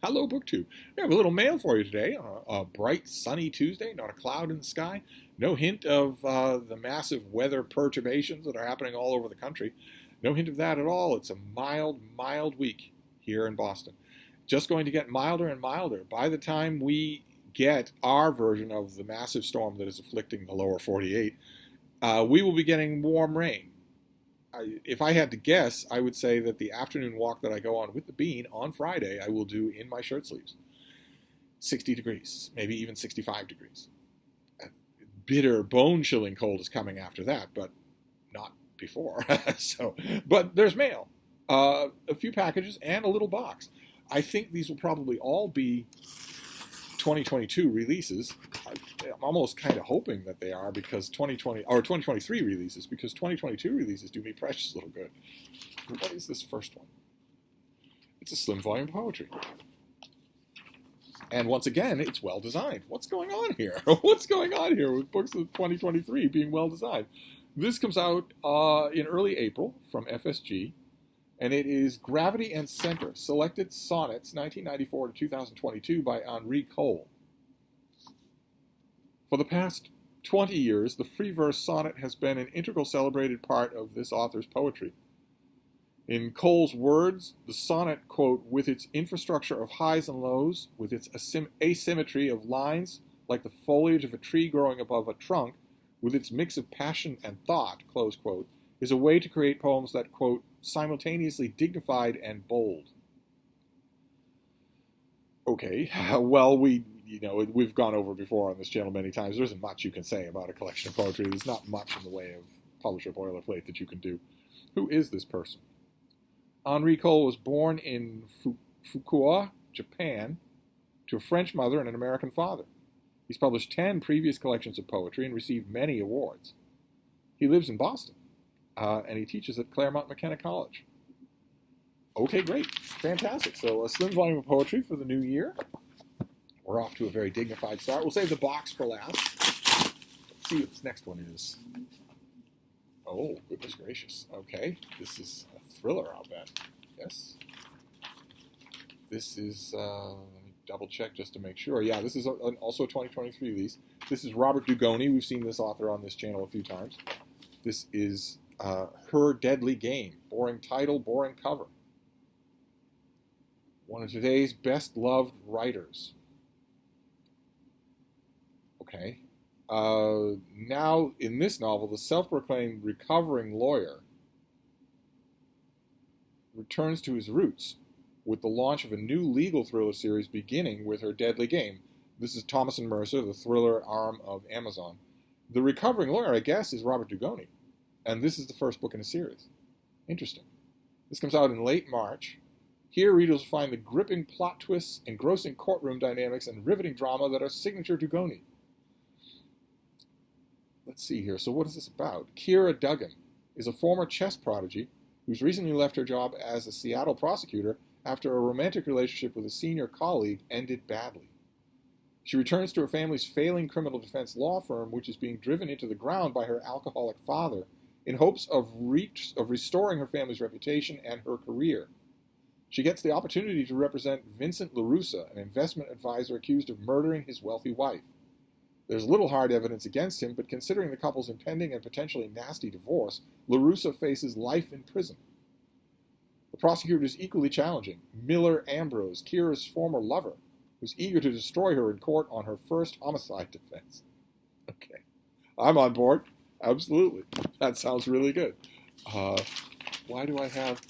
Hello, BookTube. We have a little mail for you today on a bright, sunny Tuesday, not a cloud in the sky. No hint of the massive weather perturbations that are happening all over the country. No hint of that at all. It's a mild, mild week here in Boston. Just going to get milder and milder. By the time we get our version of the massive storm that is afflicting the lower 48, we will be getting warm rain. If I had to guess, I would say that the afternoon walk that I go on with the bean on Friday, I will do in my shirt sleeves. 60 degrees, maybe even 65 degrees. Bitter, bone-chilling cold is coming after that, but not before. But there's mail, a few packages, and a little box. I think these will probably all be 2022 releases. I'm almost kind of hoping that they are because 2023 releases, because 2022 releases do me precious little good. What is this first one? It's a slim volume poetry. And once again, it's well designed. What's going on here? What's going on here with books of 2023 being well designed? This comes out in early April from FSG, and it is Gravity and Center, Selected Sonnets, 1994 to 2022 by Henri Cole. For the past 20 years, the free verse sonnet has been an integral celebrated part of this author's poetry. In Cole's words, the sonnet, quote, with its infrastructure of highs and lows, with its asymmetry of lines like the foliage of a tree growing above a trunk, with its mix of passion and thought, close quote, is a way to create poems that, quote, simultaneously dignified and bold. Okay, well, we've gone over before on this channel many times. There isn't much you can say about a collection of poetry. There's not much in the way of publisher boilerplate that you can do. Who is this person? Henri Cole was born in Fukuoka, Japan, to a French mother and an American father. He's published 10 previous collections of poetry and received many awards. He lives in Boston, and he teaches at Claremont McKenna College. Okay, great. Fantastic. So a slim volume of poetry for the new year. We're off to a very dignified start. We'll save the box for last. Let's see what this next one is. Oh, goodness gracious. Okay, this is a thriller, I'll bet. Yes. This is, let me double check just to make sure. Yeah, this is also a 2023 release. This is Robert Dugoni. We've seen this author on this channel a few times. This is Her Deadly Game. Boring title, boring cover. One of today's best-loved writers. Okay. Now, in this novel, the self-proclaimed recovering lawyer returns to his roots with the launch of a new legal thriller series beginning with Her Deadly Game. This is Thomas and Mercer, the thriller arm of Amazon. The recovering lawyer, I guess, is Robert Dugoni, and this is the first book in a series. Interesting. This comes out in late March. Here, readers will find the gripping plot twists, engrossing courtroom dynamics, and riveting drama that are signature Dugoni. Let's see here. So what is this about? Kira Duggan is a former chess prodigy who's recently left her job as a Seattle prosecutor after a romantic relationship with a senior colleague ended badly. She returns to her family's failing criminal defense law firm, which is being driven into the ground by her alcoholic father, in hopes of restoring her family's reputation and her career. She gets the opportunity to represent Vincent LaRussa, an investment advisor accused of murdering his wealthy wife. There's little hard evidence against him, but considering the couple's impending and potentially nasty divorce, LaRussa faces life in prison. The prosecutor is equally challenging, Miller Ambrose, Kira's former lover, who's eager to destroy her in court on her first homicide defense. Okay, I'm on board. Absolutely. That sounds really good. Why do I have...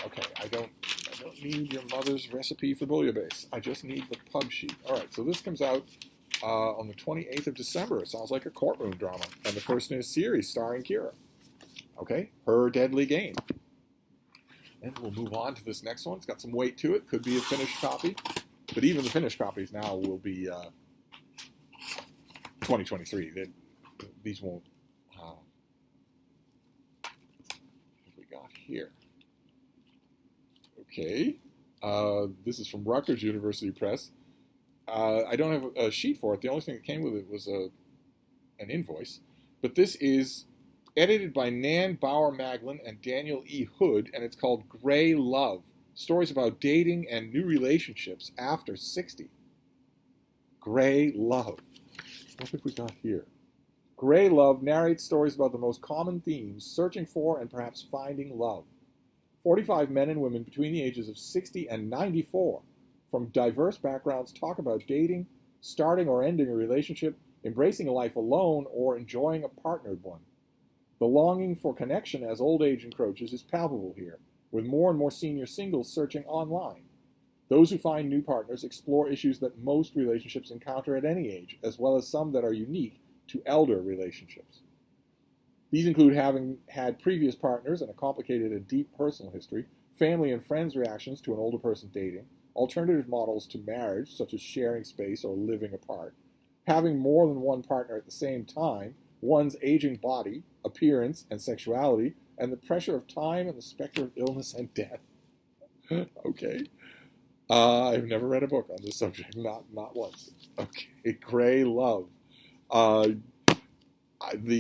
Okay, I don't need your mother's recipe for bouillabaisse. I just need the pub sheet. All right, so this comes out on the 28th of December. It sounds like a courtroom drama, and the first in a series starring Kira. Okay, Her Deadly Game. And we'll move on to this next one. It's got some weight to it. Could be a finished copy, but even the finished copies now will be 2023. These won't. What we got here? Okay, this is from Rutgers University Press. I don't have a sheet for it. The only thing that came with it was an invoice. But this is edited by Nan Bauer Maglin and Daniel E. Hood, and it's called Gray Love, stories about dating and new relationships after 60. Gray Love. What have we got here? Gray Love narrates stories about the most common themes, searching for and perhaps finding love. 45 men and women between the ages of 60 and 94 from diverse backgrounds talk about dating, starting or ending a relationship, embracing a life alone, or enjoying a partnered one. The longing for connection as old age encroaches is palpable here, with more and more senior singles searching online. Those who find new partners explore issues that most relationships encounter at any age, as well as some that are unique to elder relationships. These include having had previous partners and a complicated and deep personal history, family and friends' reactions to an older person dating, alternative models to marriage, such as sharing space or living apart, having more than one partner at the same time, one's aging body, appearance, and sexuality, and the pressure of time and the specter of illness and death. Okay. I've never read a book on this subject, not once. Okay, Gray Love. The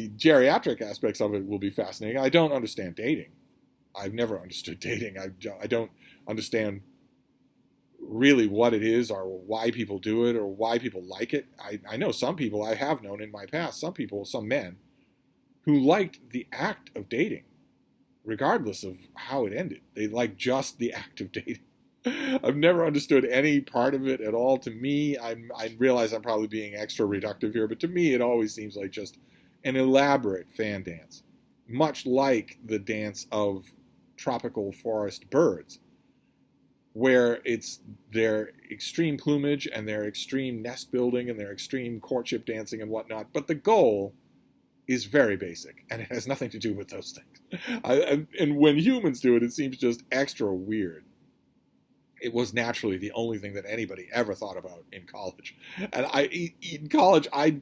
geriatric aspects of it will be fascinating. I don't understand dating. I've never understood dating. I don't understand really what it is or why people do it or why people like it. I know some people, I have known in my past, some men, who liked the act of dating, regardless of how it ended. They liked just the act of dating. I've never understood any part of it at all. To me, I realize I'm probably being extra reductive here, but to me it always seems like just an elaborate fan dance, much like the dance of tropical forest birds, where it's their extreme plumage and their extreme nest building and their extreme courtship dancing and whatnot, but the goal is very basic, and it has nothing to do with those things. And when humans do it, it seems just extra weird. It was naturally the only thing that anybody ever thought about in college. And in college, I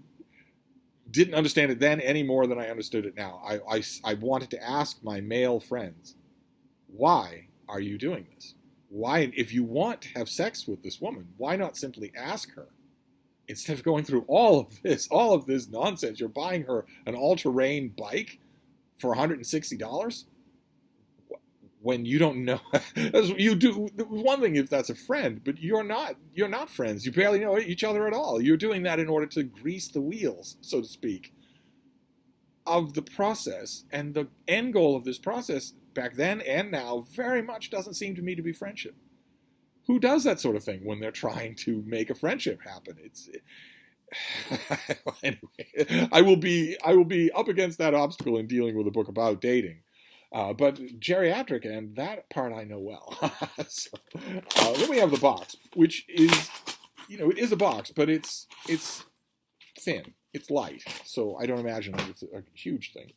didn't understand it then any more than I understood it now. I wanted to ask my male friends, why are you doing this? Why, if you want to have sex with this woman, why not simply ask her? Instead of going through all of this nonsense, you're buying her an all-terrain bike for $160? When you don't know, you do one thing if that's a friend, but you're not friends. You barely know each other at all. You're doing that in order to grease the wheels, so to speak, of the process. And the end goal of this process back then and now very much doesn't seem to me to be friendship. Who does that sort of thing when they're trying to make a friendship happen? Anyway, I will be up against that obstacle in dealing with a book about dating. But geriatric, and that part I know well. So, then we have the box, which is, it is a box, but it's thin. It's light. So I don't imagine that it's a huge thing.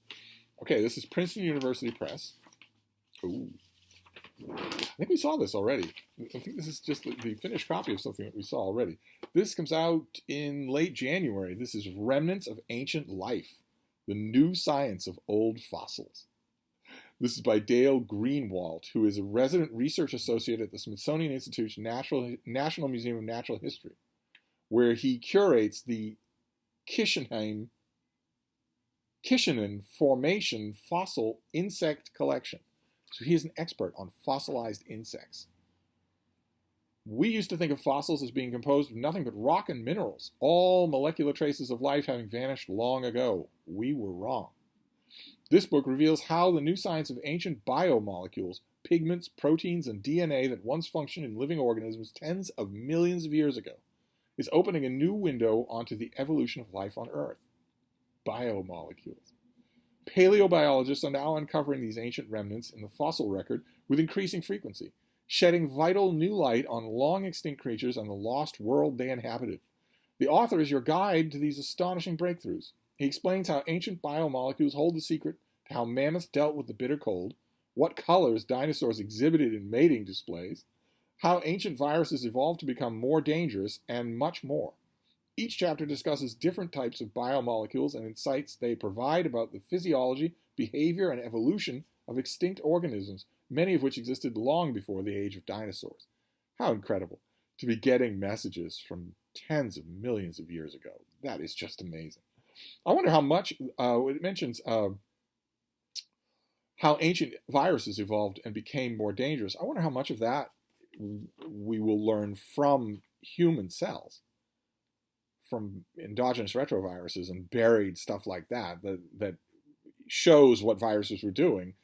Okay, this is Princeton University Press. Ooh. I think we saw this already. I think this is just the finished copy of something that we saw already. This comes out in late January. This is Remnants of Ancient Life, the New Science of Old Fossils. This is by Dale Greenwald, who is a resident research associate at the Smithsonian Institute's National Museum of Natural History, where he curates the Kishinean Formation Fossil Insect Collection. So he is an expert on fossilized insects. We used to think of fossils as being composed of nothing but rock and minerals, all molecular traces of life having vanished long ago. We were wrong. This book reveals how the new science of ancient biomolecules, pigments, proteins, and DNA that once functioned in living organisms tens of millions of years ago is opening a new window onto the evolution of life on Earth. Biomolecules. Paleobiologists are now uncovering these ancient remnants in the fossil record with increasing frequency, shedding vital new light on long-extinct creatures and the lost world they inhabited. The author is your guide to these astonishing breakthroughs. He explains how ancient biomolecules hold the secret to how mammoths dealt with the bitter cold, what colors dinosaurs exhibited in mating displays, how ancient viruses evolved to become more dangerous, and much more. Each chapter discusses different types of biomolecules and insights they provide about the physiology, behavior, and evolution of extinct organisms, many of which existed long before the age of dinosaurs. How incredible to be getting messages from tens of millions of years ago. That is just amazing. I wonder how much, it mentions how ancient viruses evolved and became more dangerous. I wonder how much of that we will learn from human cells, from endogenous retroviruses and buried stuff like that, that shows what viruses were doing.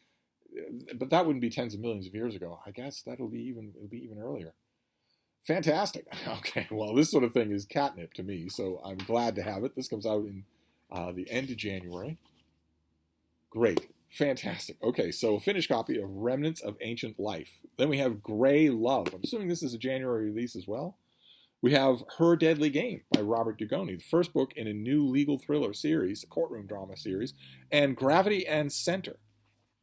But that wouldn't be tens of millions of years ago. I guess it'll be even earlier. Fantastic. Okay, well, this sort of thing is catnip to me, so I'm glad to have it. This comes out in the end of January. Great. Fantastic. Okay, so a finished copy of Remnants of Ancient Life. Then we have Grey Love. I'm assuming this is a January release as well. We have Her Deadly Game by Robert Dugoni, the first book in a new legal thriller series, a courtroom drama series, and Gravity and Center,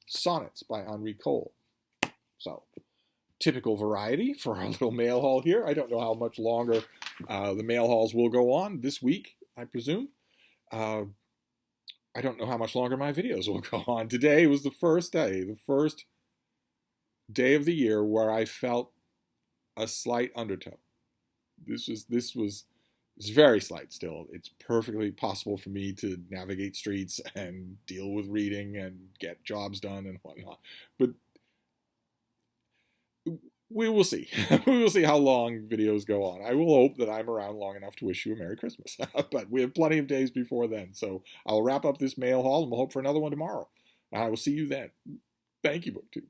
Sonnets by Henri Cole. So, typical variety for our little mail haul here. I don't know how much longer the mail hauls will go on this week, I presume. I don't know how much longer my videos will go on. Today was the first day of the year where I felt a slight undertow. This was very slight still. It's perfectly possible for me to navigate streets and deal with reading and get jobs done and whatnot. But we will see. We will see how long videos go on. I will hope that I'm around long enough to wish you a Merry Christmas. But we have plenty of days before then. So I'll wrap up this mail haul and we'll hope for another one tomorrow. I will see you then. Thank you, BookTube.